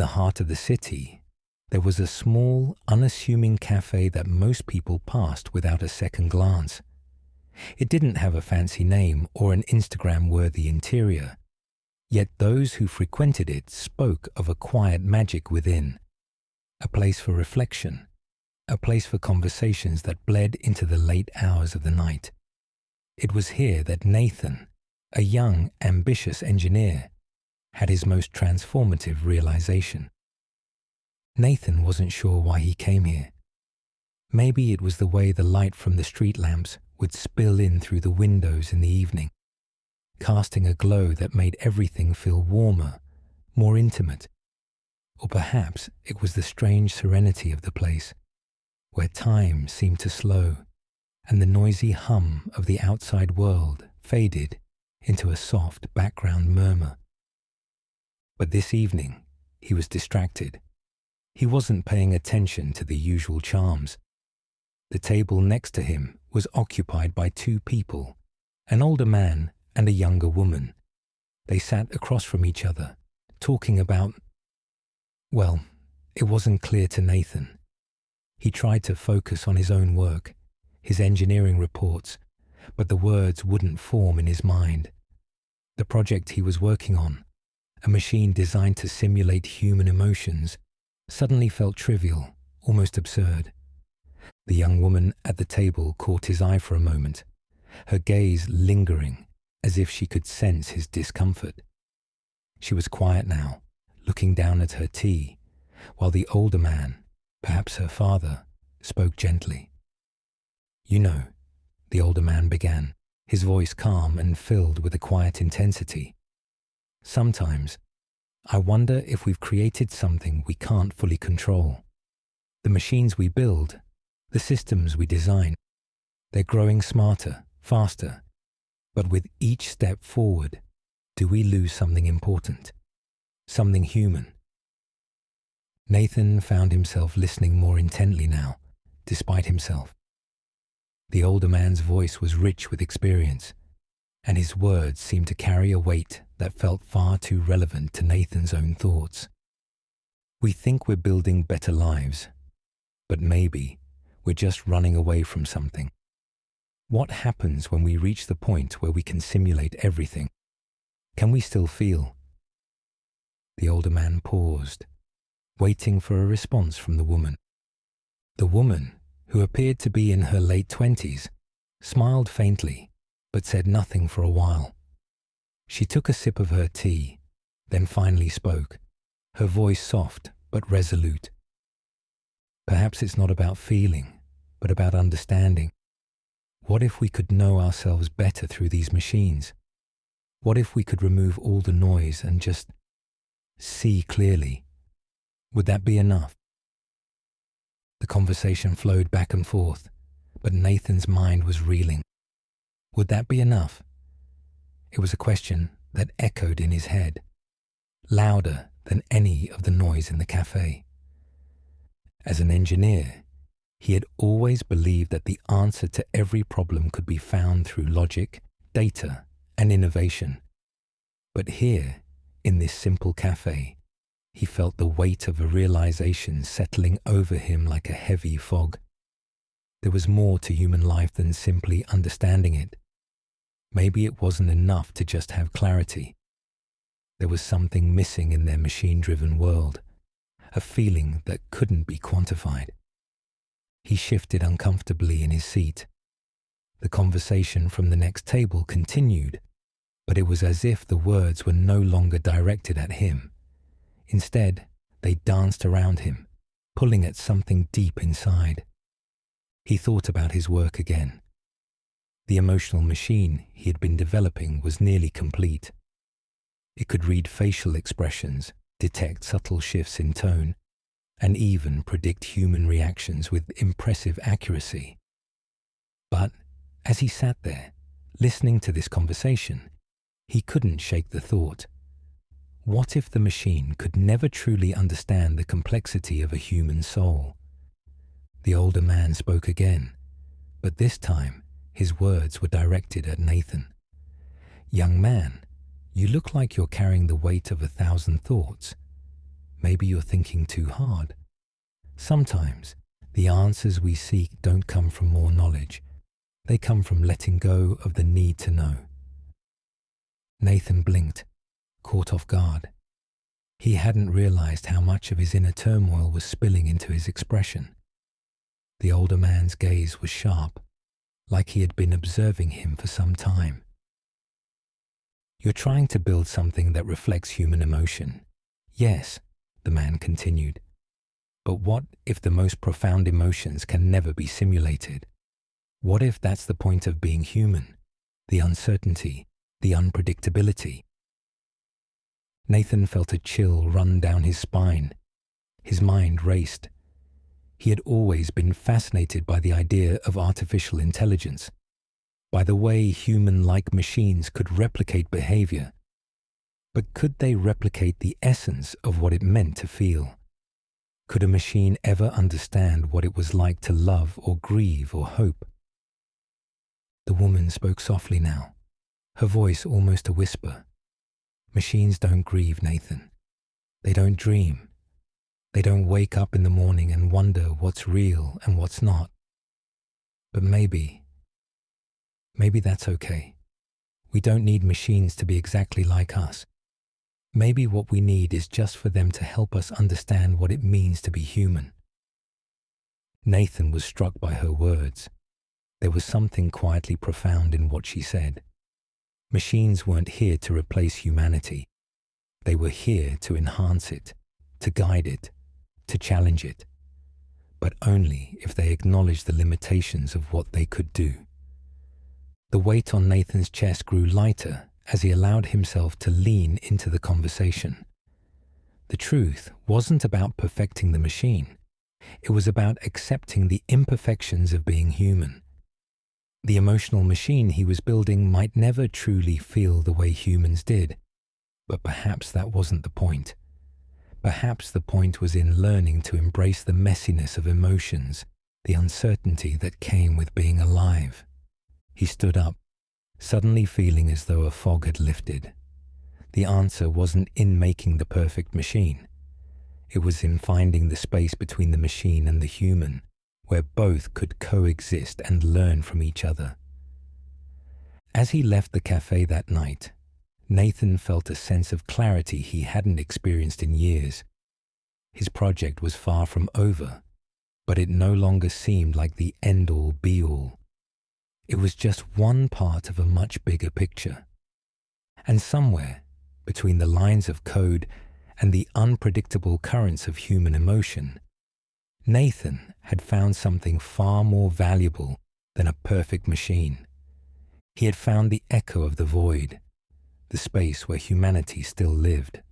the heart of the city, there was a small, unassuming cafe that most people passed without a second glance. It didn't have a fancy name or an Instagram-worthy interior, yet those who frequented it spoke of a quiet magic within, a place for reflection, a place for conversations that bled into the late hours of the night. It was here that Nathan, a young, ambitious engineer, had his most transformative realization. Nathan wasn't sure why he came here. Maybe it was the way the light from the street lamps would spill in through the windows in the evening, casting a glow that made everything feel warmer, more intimate. Or perhaps it was the strange serenity of the place, where time seemed to slow and the noisy hum of the outside world faded into a soft background murmur. But this evening, he was distracted. He wasn't paying attention to the usual charms. The table next to him was occupied by two people, an older man and a younger woman. They sat across from each other, talking about... Well, it wasn't clear to Nathan. He tried to focus on his own work, his engineering reports, but the words wouldn't form in his mind. The project he was working on, a machine designed to simulate human emotions, suddenly felt trivial, almost absurd. The young woman at the table caught his eye for a moment, her gaze lingering as if she could sense his discomfort. She was quiet now, looking down at her tea, while the older man, perhaps her father, spoke gently. "You know," the older man began, his voice calm and filled with a quiet intensity. "Sometimes, I wonder if we've created something we can't fully control. The machines we build, the systems we design, they're growing smarter, faster, but with each step forward, do we lose something important, something human?" Nathan found himself listening more intently now, despite himself. The older man's voice was rich with experience, and his words seemed to carry a weight that felt far too relevant to Nathan's own thoughts. We think we're building better lives, but maybe we're just running away from something. What happens when we reach the point where we can simulate everything? Can we still feel? The older man paused, waiting for a response from the woman. The woman, who appeared to be in her late 20s, smiled faintly, but said nothing for a while. She took a sip of her tea, then finally spoke, her voice soft but resolute. "Perhaps it's not about feeling, but about understanding. What if we could know ourselves better through these machines? What if we could remove all the noise and just see clearly? Would that be enough?" The conversation flowed back and forth, but Nathan's mind was reeling. Would that be enough? It was a question that echoed in his head, louder than any of the noise in the cafe. As an engineer, he had always believed that the answer to every problem could be found through logic, data, and innovation. But here, in this simple cafe, he felt the weight of a realization settling over him like a heavy fog. There was more to human life than simply understanding it. Maybe it wasn't enough to just have clarity. There was something missing in their machine-driven world, a feeling that couldn't be quantified. He shifted uncomfortably in his seat. The conversation from the next table continued, but it was as if the words were no longer directed at him. Instead, they danced around him, pulling at something deep inside. He thought about his work again. The emotional machine he had been developing was nearly complete. It could read facial expressions, detect subtle shifts in tone, and even predict human reactions with impressive accuracy. But as he sat there, listening to this conversation, he couldn't shake the thought. What if the machine could never truly understand the complexity of a human soul? The older man spoke again, but this time his words were directed at Nathan. "Young man, you look like you're carrying the weight of 1,000 thoughts. maybe you're thinking too hard. Sometimes the answers we seek don't come from more knowledge. They come from letting go of the need to know. Nathan blinked, caught off guard. He hadn't realized how much of his inner turmoil was spilling into his expression. The older man's gaze was sharp, like he had been observing him for some time. You're trying to build something that reflects human emotion. Yes, the man continued. But what if the most profound emotions can never be simulated? What if that's the point of being human? The uncertainty, the unpredictability. Nathan felt a chill run down his spine. His mind raced. He had always been fascinated by the idea of artificial intelligence, by the way human-like machines could replicate behavior. But could they replicate the essence of what it meant to feel? Could a machine ever understand what it was like to love or grieve or hope? The woman spoke softly now, her voice almost a whisper. Machines don't grieve, Nathan. They don't dream. They don't wake up in the morning and wonder what's real and what's not. But maybe that's okay. We don't need machines to be exactly like us. Maybe what we need is just for them to help us understand what it means to be human. Nathan was struck by her words. There was something quietly profound in what she said. Machines weren't here to replace humanity. They were here to enhance it, to guide it, to challenge it, but only if they acknowledged the limitations of what they could do. The weight on Nathan's chest grew lighter as he allowed himself to lean into the conversation. The truth wasn't about perfecting the machine. It was about accepting the imperfections of being human. The emotional machine he was building might never truly feel the way humans did, but perhaps that wasn't the point. Perhaps the point was in learning to embrace the messiness of emotions, the uncertainty that came with being alive. He stood up, suddenly feeling as though a fog had lifted. The answer wasn't in making the perfect machine. It was in finding the space between the machine and the human, where both could coexist and learn from each other. As he left the café that night, Nathan felt a sense of clarity he hadn't experienced in years. His project was far from over, but it no longer seemed like the end-all be-all. It was just one part of a much bigger picture. And somewhere, between the lines of code and the unpredictable currents of human emotion, Nathan had found something far more valuable than a perfect machine. He had found the echo of the void, the space where humanity still lived.